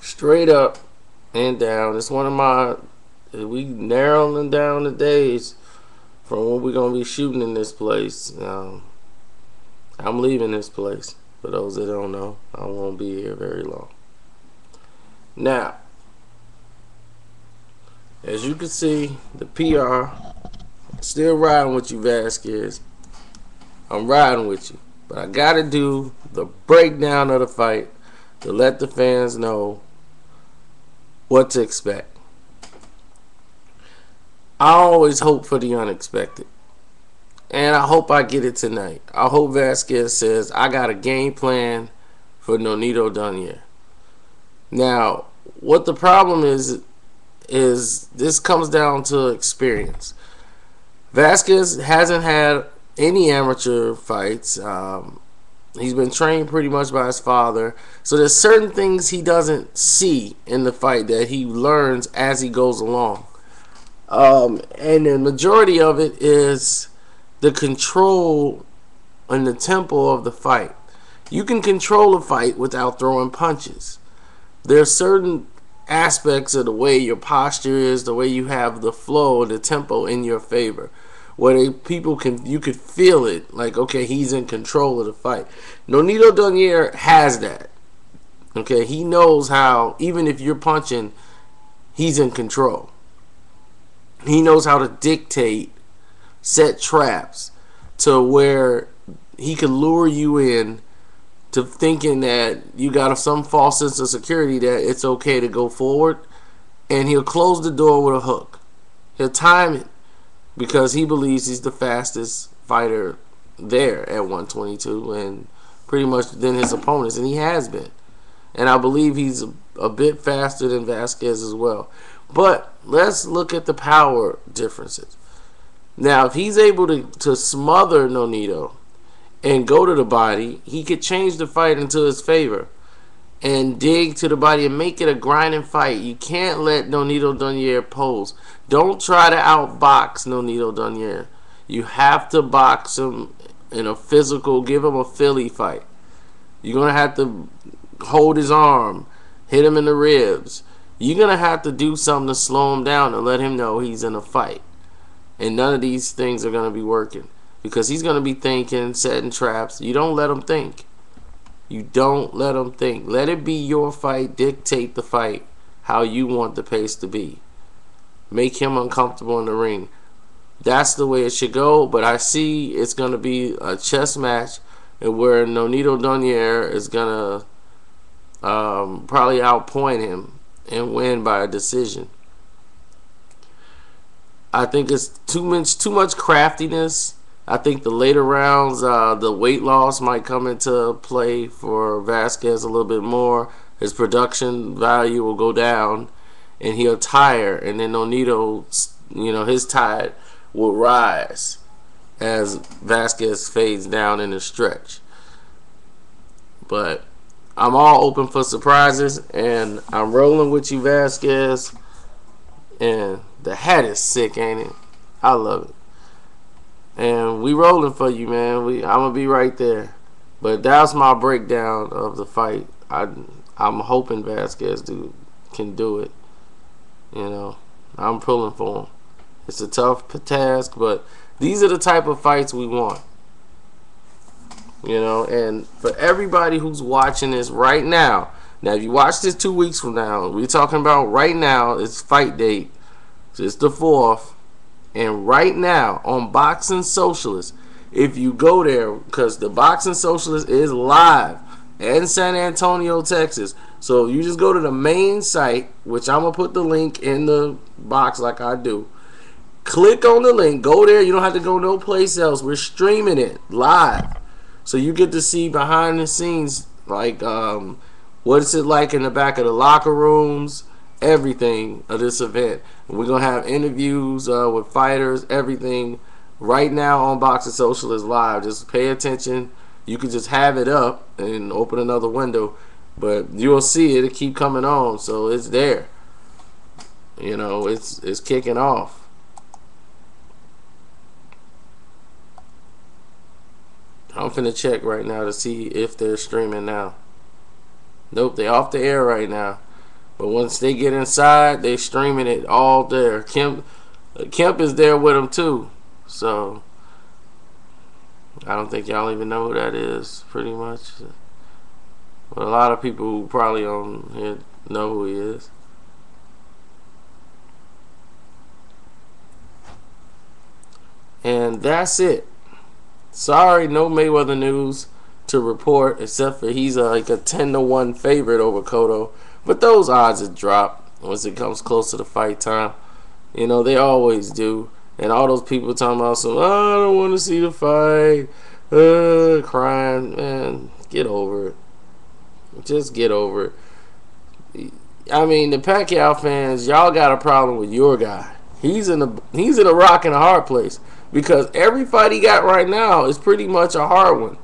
straight up and down. It's one of my, we narrowing down the days from when we're gonna be shooting in this place. I'm leaving this place. For those that don't know, I won't be here very long. Now, as you can see, the PR still riding with you, Vazquez. I'm riding with you, but I gotta do the breakdown of the fight to let the fans know what to expect. I always hope for the unexpected, and I hope I get it tonight. I hope Vazquez says, I got a game plan for Nonito Donaire. Now, what the problem is this comes down to experience. Vazquez hasn't had any amateur fights. He's been trained pretty much by his father. So there's certain things he doesn't see in the fight that he learns as he goes along. And the majority of it is the control and the tempo of the fight. You can control a fight without throwing punches. There are certain aspects of the way your posture is, the way you have the flow, the tempo in your favor, where you could feel it, like, okay, he's in control of the fight. Nonito Donaire has that. Okay, he knows how, even if you're punching, he's in control. He knows how to dictate, set traps to where he can lure you in to thinking that you got some false sense of security that it's okay to go forward, and he'll close the door with a hook. He'll time it because he believes he's the fastest fighter there at 122 and pretty much than his opponents, and he has been. And I believe he's a bit faster than Vazquez as well. But let's look at the power differences. Now, if he's able to smother Nonito and go to the body, he could change the fight into his favor and dig to the body and make it a grinding fight. You can't let Nonito Donaire pose. Don't try to outbox Nonito Donaire. You have to box him in a physical, give him a Philly fight. You're going to have to hold his arm, hit him in the ribs. You're going to have to do something to slow him down and let him know he's in a fight. And none of these things are going to be working because he's going to be thinking, setting traps. You don't let him think. You don't let him think. Let it be your fight. Dictate the fight how you want the pace to be. Make him uncomfortable in the ring. That's the way it should go. But I see it's going to be a chess match where Nonito Donaire is going to probably outpoint him and win by a decision. I think it's too much craftiness. I think the later rounds, the weight loss might come into play for Vazquez a little bit more. His production value will go down, and he'll tire. And then Nonito, his tide will rise as Vazquez fades down in the stretch. But I'm all open for surprises, and I'm rolling with you, Vazquez. And the hat is sick, ain't it? I love it. And we rolling for you, man. I'm gonna be right there. But that's my breakdown of the fight. I'm hoping Vazquez can do it. I'm pulling for him. It's a tough task, but these are the type of fights we want. And for everybody who's watching this right now, if you watch this 2 weeks from now, we're talking about right now, it's fight date. So it's the 4th. And right now on Boxing Socialist, if you go there, because the Boxing Socialist is live in San Antonio, Texas. So you just go to the main site, which I'm going to put the link in the box like I do. Click on the link. Go there. You don't have to go no place else. We're streaming it live. So you get to see behind the scenes, like what is it like in the back of the locker rooms, everything of this event. And we're going to have interviews with fighters, everything right now on Boxing Socialist Live. Just pay attention. You can just have it up and open another window, but you'll see it keep coming on, so it's there. It's kicking off. I'm finna check right now to see if they're streaming now. Nope, they're off the air right now. But once they get inside, they streaming it all there. Kemp is there with them too. So I don't think y'all even know who that is, pretty much. But a lot of people who probably on here know who he is. And that's it. Sorry, no Mayweather news to report, except for he's like a 10-1 favorite over Cotto. But those odds have dropped once it comes close to the fight time. You know, they always do. And all those people talking about some, oh, I don't want to see the fight, crying. Man, get over it. Just get over it. I mean, the Pacquiao fans, y'all got a problem with your guy. He's in a rock and a hard place because every fight he got right now is pretty much a hard one.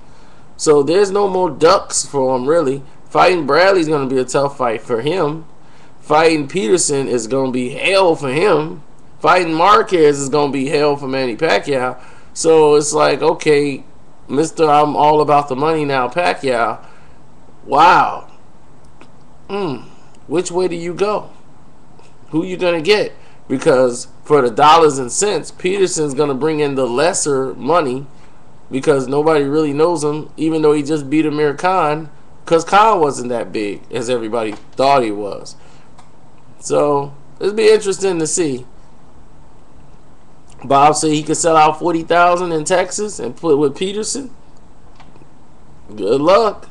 So there's no more ducks for him, really. Fighting Bradley's going to be a tough fight for him. Fighting Peterson is going to be hell for him. Fighting Marquez is going to be hell for Manny Pacquiao. So it's like, okay, Mr. I'm all about the money now, Pacquiao. Wow. Which way do you go? Who you going to get? Because for the dollars and cents, Peterson's going to bring in the lesser money because nobody really knows him, even though he just beat Amir Khan, because Khan wasn't that big as everybody thought he was. So it'll be interesting to see. Bob said he could sell out 40,000 in Texas and put with Peterson. Good luck.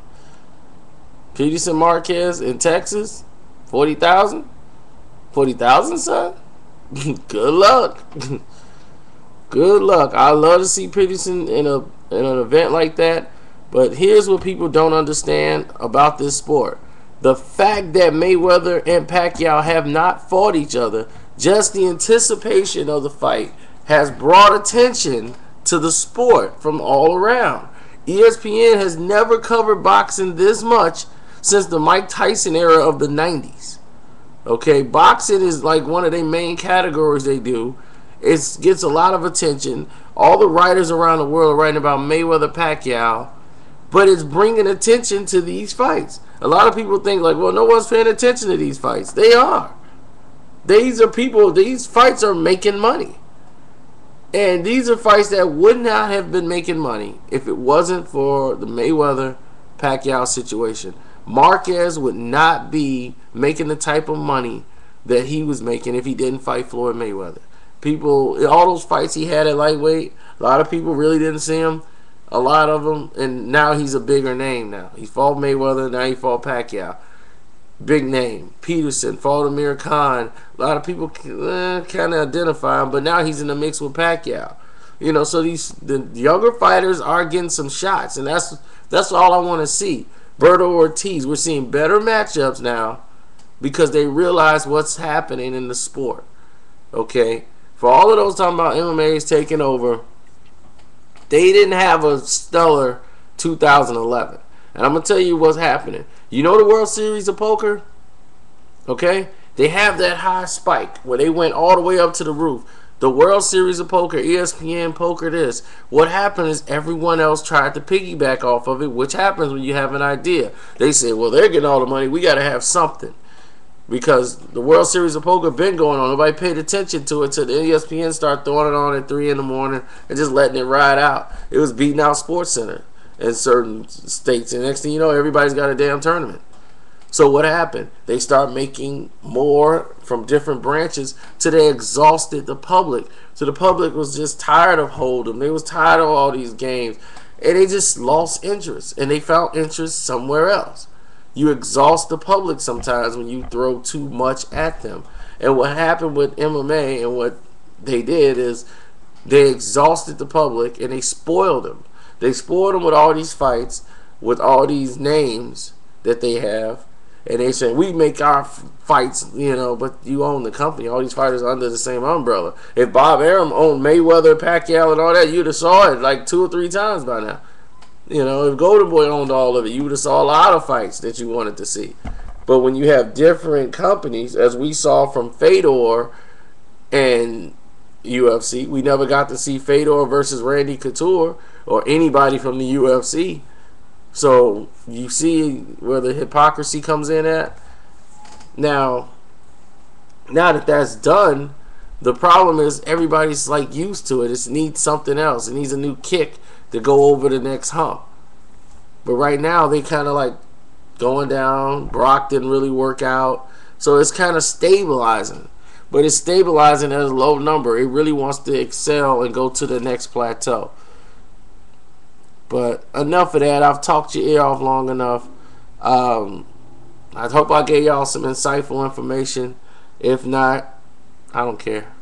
Peterson Marquez in Texas, 40,000. 40,000, son. Good luck. Good luck. I love to see Peterson in an event like that. But here's what people don't understand about this sport. The fact that Mayweather and Pacquiao have not fought each other, just the anticipation of the fight has brought attention to the sport from all around. ESPN has never covered boxing this much since the Mike Tyson era of the 90s. Okay, boxing is like one of their main categories they do. It gets a lot of attention. All the writers around the world are writing about Mayweather Pacquiao, but it's bringing attention to these fights. A lot of people think like, well, no one's paying attention to these fights. They are. These fights are making money. And these are fights that would not have been making money if it wasn't for the Mayweather-Pacquiao situation. Marquez would not be making the type of money that he was making if he didn't fight Floyd Mayweather. People, all those fights he had at lightweight, a lot of people really didn't see him. A lot of them, and now he's a bigger name now. He fought Mayweather, now he fought Pacquiao. Big name. Peterson fought Amir Khan. A lot of people kind of identify him, but now he's in the mix with Pacquiao. You know, so the younger fighters are getting some shots, and that's all I want to see. Berto Ortiz, we're seeing better matchups now because they realize what's happening in the sport. Okay? For all of those talking about MMA is taking over, they didn't have a stellar 2011. And I'm going to tell you what's happening. You know the World Series of Poker? Okay? They have that high spike where they went all the way up to the roof. The World Series of Poker, ESPN Poker this. What happened is everyone else tried to piggyback off of it, which happens when you have an idea. They say, well, they're getting all the money. We got to have something. Because the World Series of Poker been going on. Nobody paid attention to it till the ESPN started throwing it on at 3 in the morning and just letting it ride out. It was beating out SportsCenter in certain states. And next thing you know, everybody's got a damn tournament. So what happened? They start making more from different branches till they exhausted the public. So the public was just tired of Hold'em. They was tired of all these games. And they just lost interest. And they found interest somewhere else. You exhaust the public sometimes when you throw too much at them. And what happened with MMA and what they did is they exhausted the public and they spoiled them. They spoiled them with all these fights, with all these names that they have. And they say, we make our fights, you know, but you own the company. All these fighters are under the same umbrella. If Bob Arum owned Mayweather, Pacquiao, and all that, you'd have saw it like 2 or 3 times by now. You know, if Golden Boy owned all of it, you would have saw a lot of fights that you wanted to see. But when you have different companies, as we saw from Fedor and UFC, we never got to see Fedor versus Randy Couture or anybody from the UFC. So you see where the hypocrisy comes in at. Now that that's done, the problem is everybody's like used to it. It needs something else. It needs a new kick to go over the next hump. But right now they kind of like going down. Brock didn't really work out, so it's kind of stabilizing. But it's stabilizing at a low number. It really wants to excel and go to the next plateau. But enough of that. I've talked your ear off long enough. I hope I gave y'all some insightful information. If not, I don't care.